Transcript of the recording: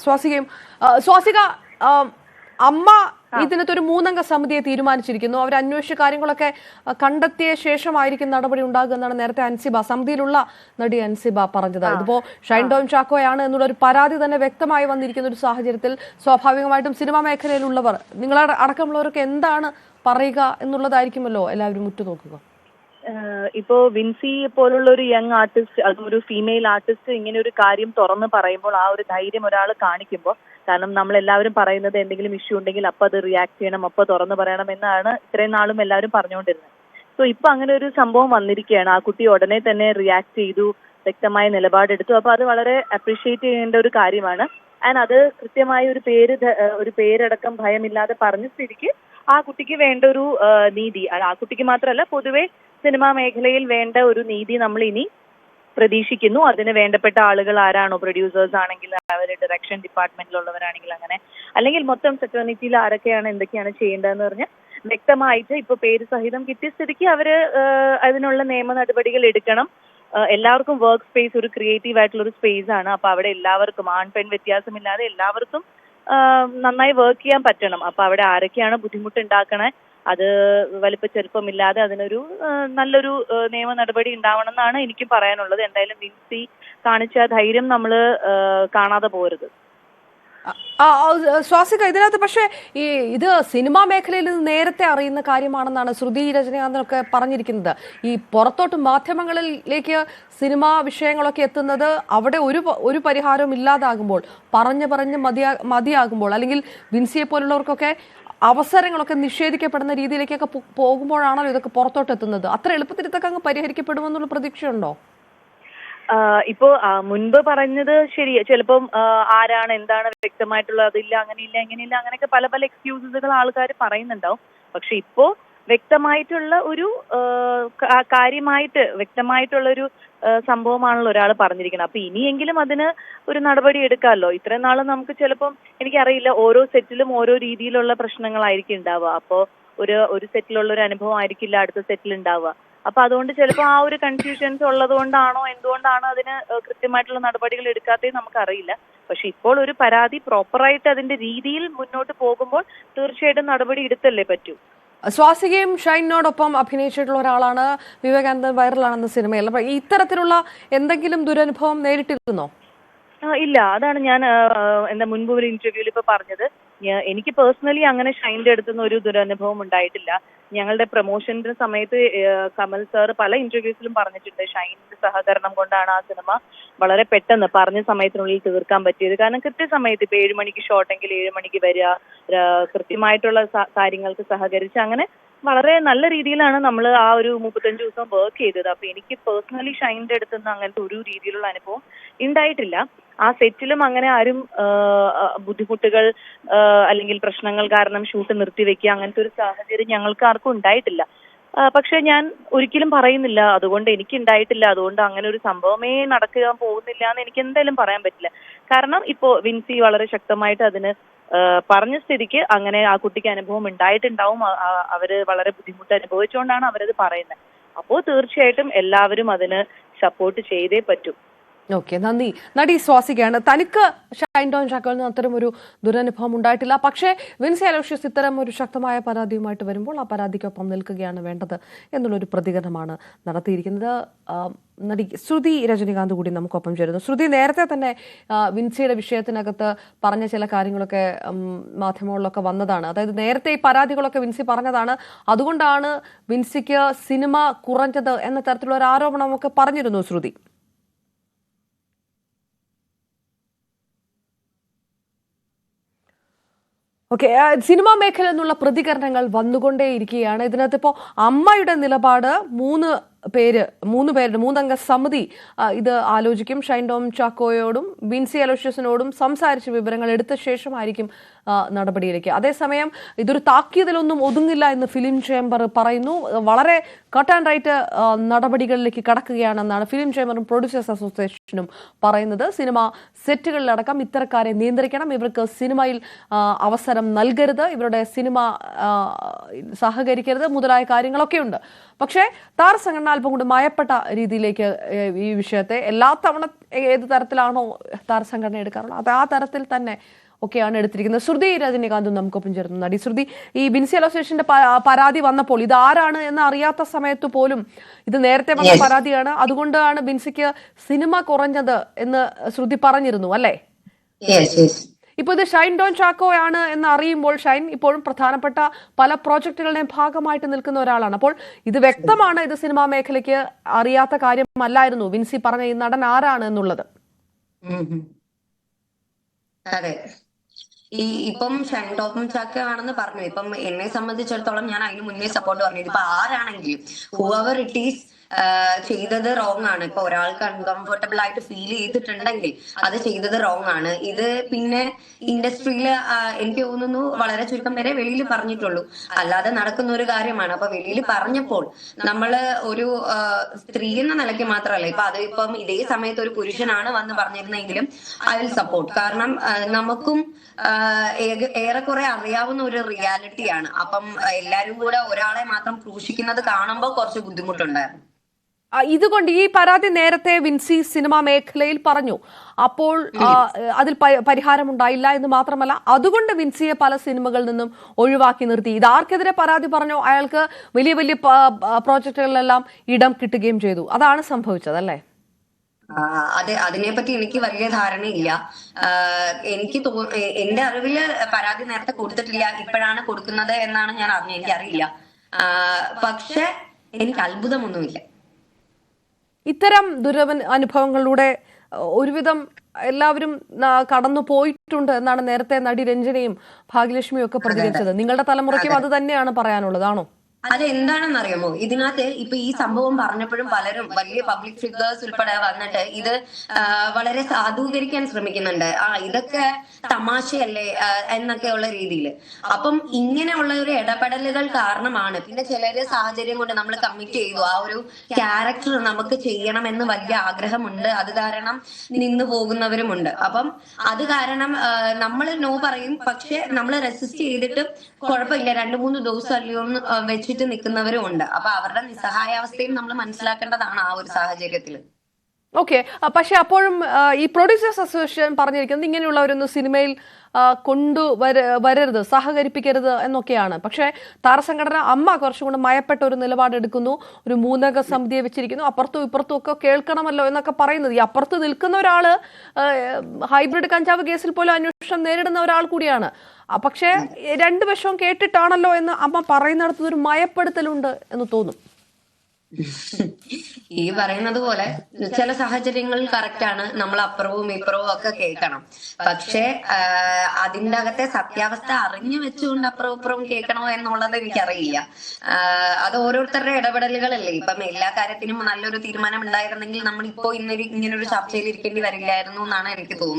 സ്വാസികയും സ്വാസിക അമ്മ ഇതിനകത്ത് ഒരു 3-അംഗ സമിതിയെ തീരുമാനിച്ചിരിക്കുന്നു. അവർ അന്വേഷിച്ച കാര്യങ്ങളൊക്കെ കണ്ടെത്തിയ ശേഷമായിരിക്കും നടപടി ഉണ്ടാകുക എന്നാണ് നേരത്തെ അൻസിബ, സമിതിയിലുള്ള നടി അൻസിബ പറഞ്ഞത്. ഇതിപ്പോ ഷൈൻ ടോം ചാക്കോയാണ് എന്നുള്ള ഒരു പരാതി തന്നെ വ്യക്തമായി വന്നിരിക്കുന്ന ഒരു സാഹചര്യത്തിൽ സ്വാഭാവികമായിട്ടും സിനിമാ മേഖലയിലുള്ളവർ, നിങ്ങളെ അടക്കമുള്ളവരൊക്കെ എന്താണ് പറയുക എന്നുള്ളതായിരിക്കുമല്ലോ എല്ലാവരും ഉറ്റുനോക്കുക. ഇപ്പോ വിൻസി പോലുള്ള ഒരു യങ് ആർട്ടിസ്റ്റ്, അതും ഒരു ഫീമെയിൽ ആർട്ടിസ്റ്റ് ഇങ്ങനെ ഒരു കാര്യം തുറന്ന് പറയുമ്പോൾ ആ ഒരു ധൈര്യം ഒരാൾ കാണിക്കുമ്പോൾ, കാരണം നമ്മളെല്ലാവരും പറയുന്നത് എന്തെങ്കിലും ഇഷ്യൂ ഉണ്ടെങ്കിൽ അപ്പൊ അത് റിയാക്ട് ചെയ്യണം, അപ്പൊ തുറന്ന് പറയണം എന്നാണ് ഇത്രയും നാളും എല്ലാവരും പറഞ്ഞുകൊണ്ടിരുന്നത്. സോ ഇപ്പൊ അങ്ങനെ ഒരു സംഭവം വന്നിരിക്കുകയാണ്. ആ കുട്ടി ഉടനെ തന്നെ റിയാക്ട് ചെയ്തു, വ്യക്തമായ നിലപാടെടുത്തു. അപ്പൊ അത് വളരെ അപ്രീഷിയേറ്റ് ചെയ്യേണ്ട ഒരു കാര്യമാണ്. ആൻഡ് അത് കൃത്യമായ ഒരു പേരടക്കം ഭയമില്ലാതെ പറഞ്ഞ സ്ഥിതിക്ക് ആ കുട്ടിക്ക് വേണ്ട ഒരു നീതി, ആ കുട്ടിക്ക് മാത്രമല്ല പൊതുവെ സിനിമാ മേഖലയിൽ വേണ്ട ഒരു നീതി നമ്മൾ ഇനി പ്രതീക്ഷിക്കുന്നു. അതിന് വേണ്ടപ്പെട്ട ആളുകൾ ആരാണോ, പ്രൊഡ്യൂസേഴ്സ് ആണെങ്കിൽ അവർ, ഡയറക്ഷൻ ഡിപ്പാർട്ട്മെന്റിലുള്ളവരാണെങ്കിൽ അങ്ങനെ, അല്ലെങ്കിൽ മൊത്തം സെറ്റർണിറ്റിയിൽ ആരൊക്കെയാണ് എന്തൊക്കെയാണ് ചെയ്യേണ്ടതെന്ന് പറഞ്ഞാൽ വ്യക്തമായിട്ട് ഇപ്പൊ പേര് സഹിതം കിട്ടിയ സ്ഥിതിക്ക് അവര് അതിനുള്ള നിയമ നടപടികൾ എടുക്കണം. എല്ലാവർക്കും വർക്ക് സ്പേസ് ഒരു ക്രിയേറ്റീവ് ആയിട്ടുള്ള ഒരു സ്പേസ് ആണ്. അപ്പൊ അവിടെ എല്ലാവർക്കും ആൺ പെൺ വ്യത്യാസമില്ലാതെ എല്ലാവർക്കും നന്നായി വർക്ക് ചെയ്യാൻ പറ്റണം. അപ്പൊ അവിടെ ആരൊക്കെയാണ് ബുദ്ധിമുട്ടുണ്ടാക്കണേ, അത് വലിപ്പ ചെറുപ്പമില്ലാതെ അതിനൊരു നല്ലൊരു നിയമ നടപടി ഉണ്ടാവണം എന്നാണ് എനിക്കും പറയാനുള്ളത്. എന്തായാലും വിൻസി കാണിച്ച ധൈര്യം നമ്മൾ കാണാതെ പോരുത്. സ്വാസിക, ഇതിനകത്ത് പക്ഷേ ഇത് സിനിമാ മേഖലയിൽ നേരത്തെ അറിയുന്ന കാര്യമാണെന്നാണ് ശ്രുതി രജനീകാന്തനൊക്കെ പറഞ്ഞിരിക്കുന്നത്. ഈ പുറത്തോട്ട് മാധ്യമങ്ങളിലേക്ക് സിനിമാ വിഷയങ്ങളൊക്കെ എത്തുന്നത് അവിടെ ഒരു പരിഹാരവും ഇല്ലാതാകുമ്പോൾ, പറഞ്ഞ് മതിയാകുമ്പോൾ, അല്ലെങ്കിൽ വിൻസിയെ പോലുള്ളവർക്കൊക്കെ അവസരങ്ങളൊക്കെ നിഷേധിക്കപ്പെടുന്ന രീതിയിലേക്കൊക്കെ പോകുമ്പോഴാണല്ലോ ഇതൊക്കെ പുറത്തോട്ട് എത്തുന്നത്. അത്ര എളുപ്പത്തിൽ ഇതൊക്കെ അങ്ങ് പരിഹരിക്കപ്പെടുമെന്നുള്ള പ്രതീക്ഷയുണ്ടോ? ഇപ്പോ മുൻപ് പറഞ്ഞത് ശരി, ചിലപ്പം ആരാണ് എന്താണ് വ്യക്തമായിട്ടുള്ളത്, അതില്ല, അങ്ങനെയില്ല, ഇങ്ങനെയില്ല, അങ്ങനെയൊക്കെ പല പല എക്സ്ക്യൂസുകൾ ആൾക്കാർ പറയുന്നുണ്ടാവും. പക്ഷെ ഇപ്പോ വ്യക്തമായിട്ടുള്ള ഒരു കാര്യമായിട്ട് വ്യക്തമായിട്ടുള്ള ഒരു സംഭവമാണല്ലോ ഒരാൾ പറഞ്ഞിരിക്കുന്നത്. അപ്പൊ ഇനിയെങ്കിലും അതിന് ഒരു നടപടി എടുക്കാമല്ലോ. ഇത്രയും നാളും നമുക്ക് ചിലപ്പം, എനിക്കറിയില്ല, ഓരോ സെറ്റിലും ഓരോ രീതിയിലുള്ള പ്രശ്നങ്ങളായിരിക്കും ഉണ്ടാവുക. അപ്പോ ഒരു സെറ്റിലുള്ള ഒരു അനുഭവം ആയിരിക്കില്ല അടുത്ത സെറ്റിൽ ഉണ്ടാവുക. അപ്പൊ അതുകൊണ്ട് ചിലപ്പോൾ ആ ഒരു കൺഫ്യൂഷൻസ് ഉള്ളത് കൊണ്ടാണോ എന്തുകൊണ്ടാണോ അതിന് കൃത്യമായിട്ടുള്ള നടപടികൾ എടുക്കാത്തത് നമുക്കറിയില്ല. പക്ഷെ ഇപ്പോൾ ഒരു പരാതി പ്രോപ്പറായിട്ട് അതിന്റെ രീതിയിൽ മുന്നോട്ട് പോകുമ്പോൾ തീർച്ചയായിട്ടും നടപടി എടുത്തല്ലേ പറ്റൂ. സ്വാസികയും ഷൈനോടൊപ്പം അഭിനയിച്ചിട്ടുള്ള ഒരാളാണ് വിവേകാനന്ദൻ വൈറലാണെന്ന സിനിമയിൽ. അപ്പൊ ഇത്തരത്തിലുള്ള എന്തെങ്കിലും ദുരനുഭവം നേരിട്ടിരുന്നോ? ഇല്ല, അതാണ് ഞാൻ മുൻപ് ഒരു ഇന്റർവ്യൂവിൽ ഇപ്പൊ പറഞ്ഞത്. എനിക്ക് പേഴ്സണലി അങ്ങനെ ഷൈൻ്റെ അടുത്തുനിന്ന് ഒരു ദുരനുഭവം ഉണ്ടായിട്ടില്ല. ഞങ്ങളുടെ പ്രൊമോഷന്റെ സമയത്ത് കമൽ സാർ പല ഇന്റർവ്യൂസിലും പറഞ്ഞിട്ടുണ്ട്, ഷൈൻ്റെ സഹകരണം കൊണ്ടാണ് ആ സിനിമ വളരെ പെട്ടെന്ന് പറഞ്ഞ സമയത്തിനുള്ളിൽ തീർക്കാൻ പറ്റിയത്. കാരണം കൃത്യസമയത്ത് ഇപ്പൊ 7 മണിക്ക് ഷോട്ടെങ്കിൽ 7 മണിക്ക് വരിക, കൃത്യമായിട്ടുള്ള കാര്യങ്ങൾക്ക് സഹകരിച്ച് അങ്ങനെ വളരെ നല്ല രീതിയിലാണ് നമ്മൾ ആ ഒരു 35 ദിവസം വർക്ക് ചെയ്തത്. അപ്പൊ എനിക്ക് പേഴ്സണലി ഷൈൻ്റെ അടുത്തുനിന്ന് അങ്ങനത്തെ ഒരു രീതിയിലുള്ള അനുഭവം ഉണ്ടായിട്ടില്ല. ആ സെറ്റിലും അങ്ങനെ ആരും ബുദ്ധിമുട്ടുകൾ അല്ലെങ്കിൽ പ്രശ്നങ്ങൾ കാരണം ഷൂട്ട് നിർത്തിവെക്കുക അങ്ങനത്തെ ഒരു സാഹചര്യം ഞങ്ങൾക്ക് ആർക്കും ഉണ്ടായിട്ടില്ല. പക്ഷെ ഞാൻ ഒരിക്കലും പറയുന്നില്ല അതുകൊണ്ട് എനിക്ക് ഉണ്ടായിട്ടില്ല, അതുകൊണ്ട് അങ്ങനെ ഒരു സംഭവമേ നടക്കാൻ പോകുന്നില്ല എന്ന് എനിക്ക് എന്തായാലും പറയാൻ പറ്റില്ല. കാരണം ഇപ്പോ വിൻസി വളരെ ശക്തമായിട്ട് അതിന് പറഞ്ഞ സ്ഥിതിക്ക് അങ്ങനെ ആ കുട്ടിക്ക് അനുഭവം ഉണ്ടായിട്ടുണ്ടാവും. അവര് വളരെ ബുദ്ധിമുട്ട് അനുഭവിച്ചുകൊണ്ടാണ് അവരത് പറയുന്നത്. അപ്പോൾ തീർച്ചയായിട്ടും എല്ലാവരും അതിന് സപ്പോർട്ട് ചെയ്തേ പറ്റൂ. ഓക്കെ, നന്ദി. നടി സ്വാസികയാണ്. തനിക്ക് ഷൈൻ ടോം ചാക്കോയിൽ നിന്ന് അത്തരം ഒരു ദുരനുഭവം ഉണ്ടായിട്ടില്ല. പക്ഷേ വിൻസി അലോഷ്യസ് ഇത്തരം ഒരു ശക്തമായ പരാതിയുമായിട്ട് വരുമ്പോൾ ആ പരാതിക്കൊപ്പം നിൽക്കുകയാണ് വേണ്ടത് എന്നുള്ളൊരു പ്രതികരണമാണ് നടത്തിയിരിക്കുന്നത്. നടി ശ്രുതി രജനീകാന്ത് കൂടി നമുക്കൊപ്പം ചേരുന്നു. ശ്രുതി, നേരത്തെ തന്നെ വിൻസിയുടെ വിഷയത്തിനകത്ത് പറഞ്ഞ ചില കാര്യങ്ങളൊക്കെ മാധ്യമങ്ങളിലൊക്കെ വന്നതാണ്. അതായത് നേരത്തെ ഈ പരാതികളൊക്കെ വിൻസി പറഞ്ഞതാണ്, അതുകൊണ്ടാണ് വിൻസിക്ക് സിനിമ കുറഞ്ഞത് എന്ന തരത്തിലുള്ള ഒരു ആരോപണമൊക്കെ പറഞ്ഞിരുന്നു ശ്രുതി. ഓക്കെ, സിനിമാ മേഖല എന്നുള്ള പ്രതികരണങ്ങൾ വന്നുകൊണ്ടേയിരിക്കുകയാണ്. ഇതിനകത്ത് ഇപ്പോൾ അമ്മയുടെ നിലപാട് 3-അംഗ സമിതി ഇത് ആലോചിക്കും. ഷൈൻ ടോം ചാക്കോയോടും വിൻസി അലോഷ്യസിനോടും സംസാരിച്ച് വിവരങ്ങൾ എടുത്ത ശേഷമായിരിക്കും നടപടിയിലേക്ക്. അതേസമയം ഇതൊരു താക്കീതിലൊന്നും ഒതുങ്ങില്ല എന്ന് ഫിലിം ചേംബർ പറയുന്നു. വളരെ കട്ട് ആൻഡ് റൈറ്റ് നടപടികളിലേക്ക് കടക്കുകയാണെന്നാണ് ഫിലിം ചേംബറും പ്രൊഡ്യൂസേഴ്സ് അസോസിയേഷനും പറയുന്നത്. സിനിമ സെറ്റുകളിലടക്കം ഇത്തരക്കാരെ നിയന്ത്രിക്കണം, ഇവർക്ക് സിനിമയിൽ അവസരം നൽകരുത്, ഇവരുടെ സിനിമ സഹകരിക്കരുത് മുതലായ കാര്യങ്ങളൊക്കെയുണ്ട്. പക്ഷേ താരസംഘടന അല്പം കൂടി മയപ്പെട്ട രീതിയിലേക്ക് ഈ വിഷയത്തെ എല്ലാ തവണ ഏത് തരത്തിലാണോ താരസംഘടന എടുക്കാറുള്ളത് അത് ആ തരത്തിൽ തന്നെ ഒക്കെയാണ് എടുത്തിരിക്കുന്നത്. ശ്രുതി രജനീകാന്തും നമുക്കൊപ്പം ചേർന്നു. നടി ശ്രുതി, ഈ ബിൻസി അസോസിയേഷന്റെ പരാതി വന്നപ്പോൾ ഇത് ആരാണ് എന്ന് അറിയാത്ത സമയത്ത് പോലും ഇത് നേരത്തെ വന്ന പരാതിയാണ്, അതുകൊണ്ടാണ് ബിൻസിക്ക് സിനിമ കുറഞ്ഞത് എന്ന് ശ്രുതി പറഞ്ഞിരുന്നു അല്ലേ? ഇപ്പൊ ഇത് ഷൈൻ ടോം ചാക്കോയാണ് എന്ന് അറിയുമ്പോൾ ഷൈൻ ഇപ്പോഴും പ്രധാനപ്പെട്ട പല പ്രോജക്റ്റുകളുടെയും ഭാഗമായിട്ട് നിൽക്കുന്ന ഒരാളാണ്. അപ്പോൾ ഇത് വ്യക്തമാണ്, ഇത് സിനിമാ മേഖലയ്ക്ക് അറിയാത്ത കാര്യമല്ലായിരുന്നു ബിൻസി പറഞ്ഞ ഈ നടൻ ആരാണ് എന്നുള്ളത്. അതെ, ഇപ്പം ഷൈൻ ടോം ചാക്കോ ആണെന്ന് പറഞ്ഞു. ഇപ്പം എന്നെ സംബന്ധിച്ചിടത്തോളം ഞാൻ അതിന് മുന്നേ സപ്പോർട്ട് പറഞ്ഞു. ഇപ്പൊ ആരാണെങ്കിലും ഹൂവർ ഇറ്റ് ഈസ് ചെയ്തത് റോങ് ആണ്. ഇപ്പൊ ഒരാൾക്ക് അൺകംഫർട്ടബിൾ ആയിട്ട് ഫീൽ ചെയ്തിട്ടുണ്ടെങ്കിൽ അത് ചെയ്തത് റോങ് ആണ്. ഇത് പിന്നെ ഇൻഡസ്ട്രിയിൽ എനിക്ക് തോന്നുന്നു വളരെ ചുരുക്കം വരെ വെളിയിൽ പറഞ്ഞിട്ടുള്ളൂ, അല്ലാതെ നടക്കുന്ന ഒരു കാര്യമാണ്. അപ്പൊ വെളിയിൽ പറഞ്ഞപ്പോൾ നമ്മള് ഒരു സ്ത്രീ എന്ന നിലയ്ക്ക് മാത്രമല്ല, ഇപ്പൊ അത് ഇപ്പം ഇതേ സമയത്ത് ഒരു പുരുഷനാണ് വന്ന് പറഞ്ഞിരുന്നെങ്കിലും ഐ വിൽ സപ്പോർട്ട്. കാരണം നമുക്കും ഏറെക്കുറെ അറിയാവുന്ന ഒരു റിയാലിറ്റിയാണ്. അപ്പം എല്ലാരും കൂടെ ഒരാളെ മാത്രം ക്രൂശിക്കുന്നത് കാണുമ്പോൾ കുറച്ച് ബുദ്ധിമുട്ടുണ്ടായിരുന്നു. ഇതുകൊണ്ട് ഈ പരാതി നേരത്തെ വിൻസി സിനിമാ മേഖലയിൽ പറഞ്ഞു, അപ്പോൾ അതിൽ പരിഹാരമുണ്ടായില്ല എന്ന് മാത്രമല്ല അതുകൊണ്ട് വിൻസിയെ പല സിനിമകളിൽ നിന്നും ഒഴിവാക്കി നിർത്തി. ഇത് ആർക്കെതിരെ പരാതി പറഞ്ഞോ അയാൾക്ക് വലിയ വലിയ പ്രോജക്റ്റുകളിലെല്ലാം ഇടം കിട്ടുകയും ചെയ്തു. അതാണ് സംഭവിച്ചത് അല്ലേ? അതെ, അതിനെപ്പറ്റി എനിക്ക് വലിയ ധാരണയില്ല. എനിക്ക് എന്റെ അറിവില് പരാതി നേരത്തെ കൊടുത്തിട്ടില്ല, ഇപ്പോഴാണ് കൊടുക്കുന്നത് എന്നാണ് ഞാൻ അറിഞ്ഞത്. എനിക്കറിയില്ല, പക്ഷെ എനിക്ക് അത്ഭുതമൊന്നുമില്ല. ഇത്തരം അനുഭവങ്ങളിലൂടെ ഒരുവിധം എല്ലാവരും കടന്നു പോയിട്ടുണ്ട് എന്നാണ് നേരത്തെ നടി രഞ്ജനയും ഭാഗ്യലക്ഷ്മിയും ഒക്കെ പ്രതികരിച്ചത്. നിങ്ങളുടെ തലമുറയ്ക്കും അത് തന്നെയാണ് പറയാനുള്ളതാണോ? അതെന്താണെന്ന് അറിയാമോ, ഇതിനകത്ത് ഇപ്പൊ ഈ സംഭവം പറഞ്ഞപ്പോഴും പലരും വലിയ പബ്ലിക് ഫിഗേഴ്സ് ഉൾപ്പെടെ വന്നിട്ട് ഇത് വളരെ സാധൂകരിക്കാൻ ശ്രമിക്കുന്നുണ്ട്. ഇതൊക്കെ തമാശയല്ലേ എന്നൊക്കെയുള്ള രീതിയിൽ. അപ്പം ഇങ്ങനെയുള്ള ഒരു ഇടപെടലുകൾ കാരണമാണ് പിന്നെ ചിലര് സാഹചര്യം കൊണ്ട് നമ്മൾ കമ്മിറ്റ് ചെയ്തു, ആ ഒരു ക്യാരക്ടർ നമുക്ക് ചെയ്യണമെന്ന് വലിയ ആഗ്രഹമുണ്ട്, അത് കാരണം നിന്നു പോകുന്നവരുമുണ്ട്. അപ്പം അത് കാരണം നമ്മൾ നോ പറയും, പക്ഷെ നമ്മൾ റെസിസ്റ്റ് ചെയ്തിട്ട് കുഴപ്പമില്ല 2-3 ദിവസം അല്ലയോ വെച്ചിട്ട് നിൽക്കുന്നവരും ഉണ്ട്. അപ്പൊ അവരുടെ നിസ്സഹായാവസ്ഥയും നമ്മൾ മനസ്സിലാക്കേണ്ടതാണ് ആ ഒരു സാഹചര്യത്തിൽ. ഓക്കെ, പക്ഷെ അപ്പോഴും ഈ പ്രൊഡ്യൂസേഴ്സ് അസോസിയേഷൻ പറഞ്ഞിരിക്കുന്നത് ഇങ്ങനെയുള്ളവരൊന്നും സിനിമയിൽ വരരുത്, സഹകരിപ്പിക്കരുത് എന്നൊക്കെയാണ്. പക്ഷേ താരസംഘടന അമ്മ കുറച്ചും കൂടെ മയപ്പെട്ട ഒരു നിലപാടെടുക്കുന്നു, ഒരു 3-അംഗ സമിതിയെ വെച്ചിരിക്കുന്നു, അപ്പുറത്തും ഇപ്പുറത്തും ഒക്കെ കേൾക്കണമല്ലോ എന്നൊക്കെ പറയുന്നത്. ഈ അപ്പുറത്ത് നിൽക്കുന്ന ഒരാള് ഹൈബ്രിഡ് കഞ്ചാവ് കേസിൽ പോലും അന്വേഷണം നേരിടുന്ന ഒരാൾ കൂടിയാണ്. പക്ഷേ രണ്ടു വശവും കേട്ടിട്ടാണല്ലോ എന്ന് അമ്മ പറയുന്നിടത്ത് ഒരു മയപ്പെടുത്തലുണ്ട് എന്ന് തോന്നും. ഈ പറയുന്നത് പോലെ ചില സാഹചര്യങ്ങളിൽ കറക്റ്റാണ്, നമ്മൾ അപ്പുറവും ഇപ്പുറവും ഒക്കെ കേൾക്കണം. പക്ഷെ അതിൻ്റെ അകത്തെ സത്യാവസ്ഥ അറിഞ്ഞു വെച്ചുകൊണ്ട് അപ്പുറവും ഇപ്പുറവും കേൾക്കണോ എന്നുള്ളത് എനിക്കറിയില്ല. അത് ഓരോരുത്തരുടെ ഇടപെടലുകളല്ലേ. ഇപ്പം എല്ലാ കാര്യത്തിനും നല്ലൊരു തീരുമാനം ഉണ്ടായിരുന്നെങ്കിൽ നമ്മൾ ഇപ്പോ ഇങ്ങനൊരു ചർച്ചയിൽ ഇരിക്കേണ്ടി വരില്ലായിരുന്നു എന്നാണ് എനിക്ക് തോന്നുന്നത്.